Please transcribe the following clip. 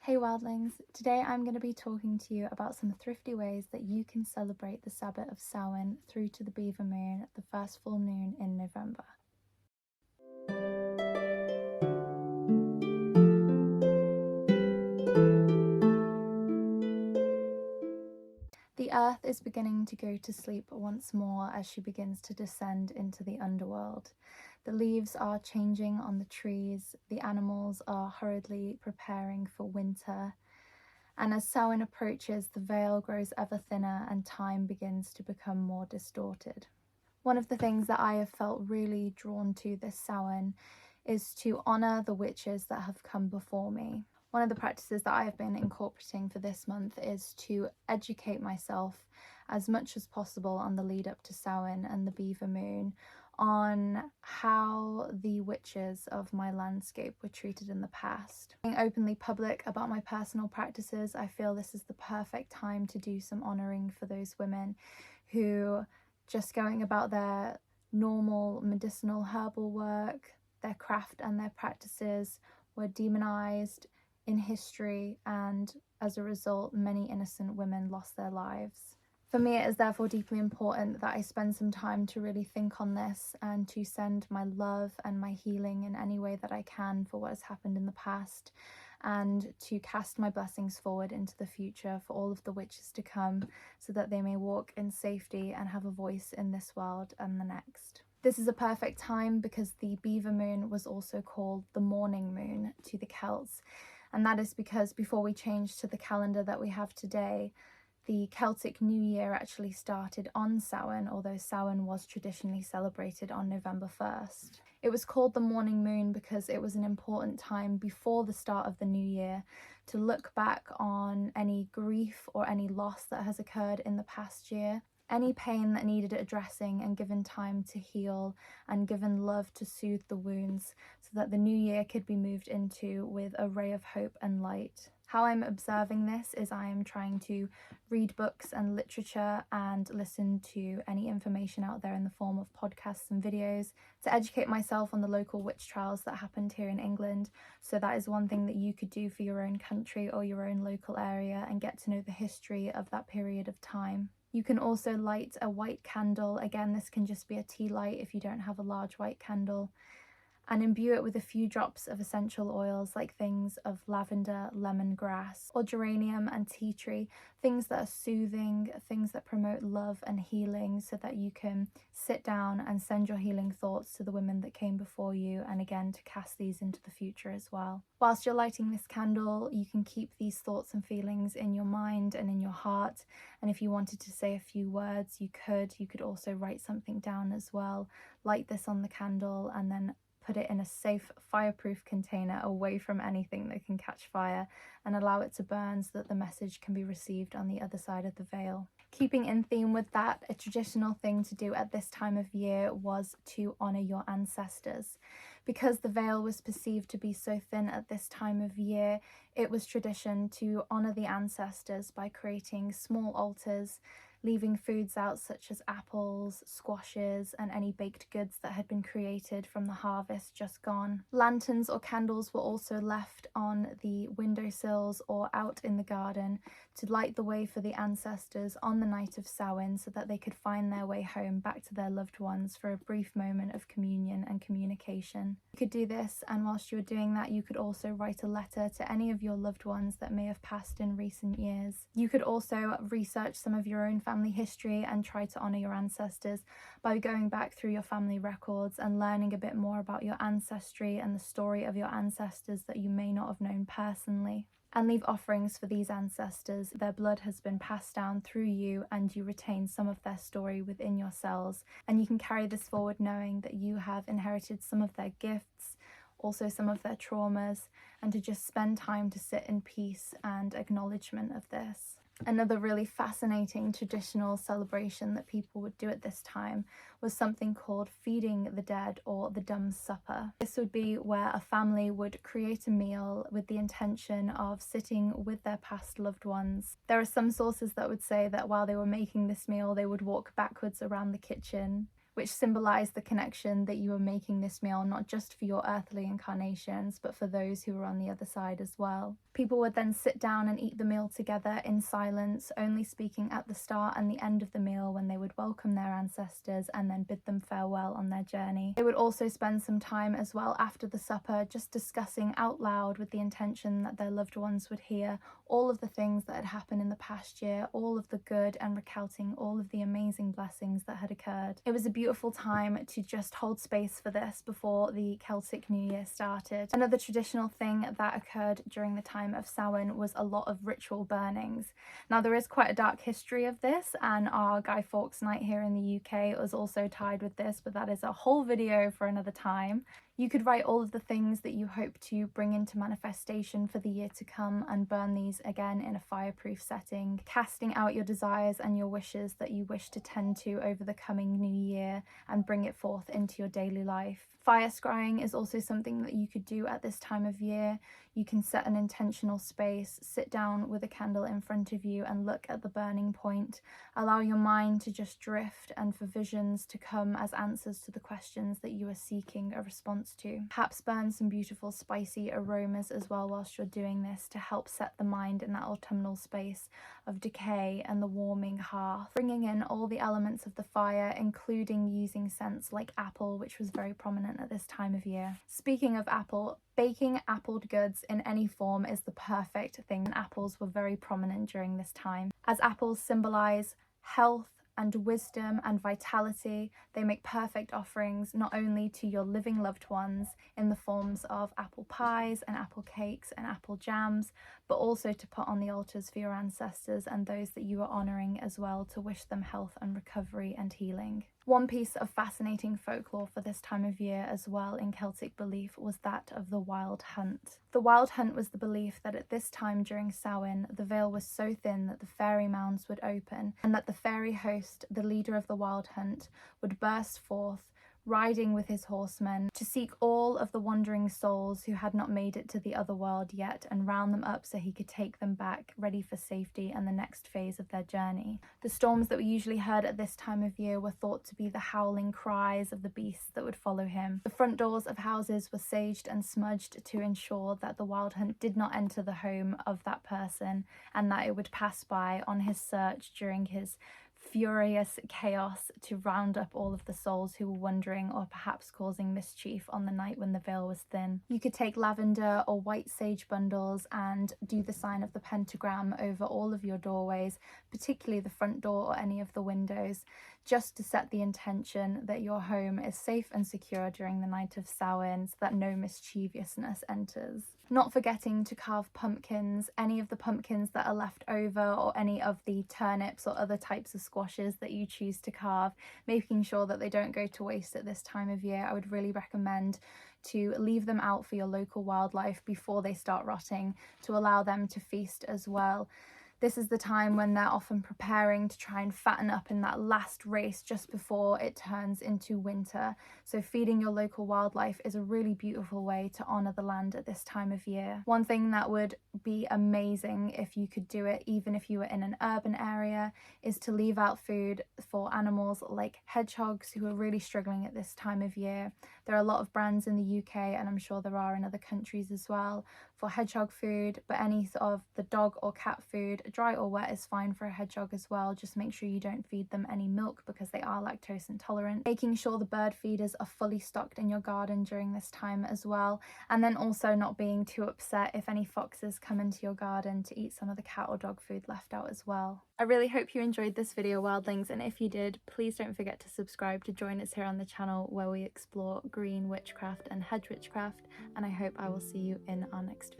Hey Wildlings, today I'm going to be talking to you about some thrifty ways that you can celebrate the Sabbath of Samhain through to the Beaver Moon, the first full moon in November. The earth is beginning to go to sleep once more as she begins to descend into the underworld. The leaves are changing on the trees, the animals are hurriedly preparing for winter, and as Samhain approaches, the veil grows ever thinner and time begins to become more distorted. One of the things that I have felt really drawn to this Samhain is to honour the witches that have come before me. One of the practices that I have been incorporating for this month is to educate myself as much as possible on the lead up to Samhain and the Beaver Moon, on how the witches of my landscape were treated in the past. Being openly public about my personal practices, I feel this is the perfect time to do some honouring for those women who, just going about their normal medicinal herbal work, their craft and their practices, were demonized in history, and as a result many innocent women lost their lives. For me, it is therefore deeply important that I spend some time to really think on this and to send my love and my healing in any way that I can for what has happened in the past, and to cast my blessings forward into the future for all of the witches to come, so that they may walk in safety and have a voice in this world and the next. This is a perfect time because the Beaver Moon was also called the Morning Moon to the Celts, and that is because before we changed to the calendar that we have today, the Celtic New Year actually started on Samhain, although Samhain was traditionally celebrated on November 1st. It was called the Morning Moon because it was an important time before the start of the new year to look back on any grief or any loss that has occurred in the past year, any pain that needed addressing and given time to heal and given love to soothe the wounds, so that the new year could be moved into with a ray of hope and light. How I'm observing this is I am trying to read books and literature and listen to any information out there in the form of podcasts and videos to educate myself on the local witch trials that happened here in England. So that is one thing that you could do for your own country or your own local area and get to know the history of that period of time. You can also light a white candle. Again, this can just be a tea light if you don't have a large white candle, and imbue it with a few drops of essential oils like things of lavender, lemongrass, or geranium and tea tree, things that are soothing, things that promote love and healing, so that you can sit down and send your healing thoughts to the women that came before you, and again to cast these into the future as well. Whilst you're lighting this candle, you can keep these thoughts and feelings in your mind and in your heart, and if you wanted to say a few words, you could also write something down as well. Light this on the candle and then put it in a safe, fireproof container away from anything that can catch fire, and allow it to burn so that the message can be received on the other side of the veil. Keeping in theme with that, a traditional thing to do at this time of year was to honour your ancestors. Because the veil was perceived to be so thin at this time of year, it was tradition to honour the ancestors by creating small altars, leaving foods out such as apples, squashes, and any baked goods that had been created from the harvest just gone. Lanterns or candles were also left on the windowsills or out in the garden to light the way for the ancestors on the night of Samhain, so that they could find their way home back to their loved ones for a brief moment of communion and communication. You could do this, and whilst you were doing that, you could also write a letter to any of your loved ones that may have passed in recent years. You could also research some of your own family history and try to honour your ancestors by going back through your family records and learning a bit more about your ancestry and the story of your ancestors that you may not have known personally. And leave offerings for these ancestors. Their blood has been passed down through you, and you retain some of their story within your cells, and you can carry this forward knowing that you have inherited some of their gifts, also some of their traumas, and to just spend time to sit in peace and acknowledgement of this. Another really fascinating traditional celebration that people would do at this time was something called feeding the dead, or the dumb supper. This would be where a family would create a meal with the intention of sitting with their past loved ones. There are some sources that would say that while they were making this meal, they would walk backwards around the kitchen, which symbolized the connection that you were making this meal not just for your earthly incarnations, but for those who were on the other side as well. People would then sit down and eat the meal together in silence, only speaking at the start and the end of the meal when they would welcome their ancestors and then bid them farewell on their journey. They would also spend some time as well after the supper just discussing out loud with the intention that their loved ones would hear all of the things that had happened in the past year, all of the good, and recounting all of the amazing blessings that had occurred. It was a beautiful time to just hold space for this before the Celtic New Year started. Another traditional thing that occurred during the time of Samhain was a lot of ritual burnings. Now, there is quite a dark history of this, and our Guy Fawkes night here in the UK was also tied with this, but that is a whole video for another time. You could write all of the things that you hope to bring into manifestation for the year to come and burn these again in a fireproof setting, casting out your desires and your wishes that you wish to tend to over the coming new year and bring it forth into your daily life. Fire scrying is also something that you could do at this time of year. You can set an intentional space, sit down with a candle in front of you and look at the burning point. Allow your mind to just drift and for visions to come as answers to the questions that you are seeking a response to. Perhaps burn some beautiful spicy aromas as well whilst you're doing this to help set the mind in that autumnal space of decay and the warming hearth. Bringing in all the elements of the fire, including using scents like apple, which was very prominent at this time of year. Speaking of apple, baking appled goods in any form is the perfect thing, and apples were very prominent during this time. As apples symbolize health and wisdom and vitality, they make perfect offerings not only to your living loved ones in the forms of apple pies and apple cakes and apple jams, but also to put on the altars for your ancestors and those that you are honouring as well, to wish them health and recovery and healing. One piece of fascinating folklore for this time of year as well in Celtic belief was that of the wild hunt. The wild hunt was the belief that at this time during Samhain, the veil was so thin that the fairy mounds would open and that the fairy host, the leader of the wild hunt, would burst forth, riding with his horsemen to seek all of the wandering souls who had not made it to the other world yet and round them up so he could take them back ready for safety and the next phase of their journey. The storms that we usually heard at this time of year were thought to be the howling cries of the beasts that would follow him. The front doors of houses were saged and smudged to ensure that the wild hunt did not enter the home of that person and that it would pass by on his search during his furious chaos to round up all of the souls who were wandering or perhaps causing mischief on the night when the veil was thin. You could take lavender or white sage bundles and do the sign of the pentagram over all of your doorways, particularly the front door or any of the windows, just to set the intention that your home is safe and secure during the night of Samhain so that no mischievousness enters. Not forgetting to carve pumpkins, any of the pumpkins that are left over or any of the turnips or other types of squashes that you choose to carve, making sure that they don't go to waste at this time of year. I would really recommend to leave them out for your local wildlife before they start rotting, to allow them to feast as well. This is the time when they're often preparing to try and fatten up in that last race just before it turns into winter. So feeding your local wildlife is a really beautiful way to honour the land at this time of year. One thing that would be amazing if you could do it, even if you were in an urban area, is to leave out food for animals like hedgehogs who are really struggling at this time of year. There are a lot of brands in the UK, and I'm sure there are in other countries as well, for hedgehog food, but any sort of the dog or cat food, dry or wet, is fine for a hedgehog as well. Just make sure you don't feed them any milk because they are lactose intolerant. Making sure the bird feeders are fully stocked in your garden during this time as well, and then also not being too upset if any foxes come into your garden to eat some of the cat or dog food left out as well. I really hope you enjoyed this video, Wildlings, and if you did, please don't forget to subscribe to join us here on the channel where we explore green witchcraft and hedge witchcraft, and I hope I will see you in our next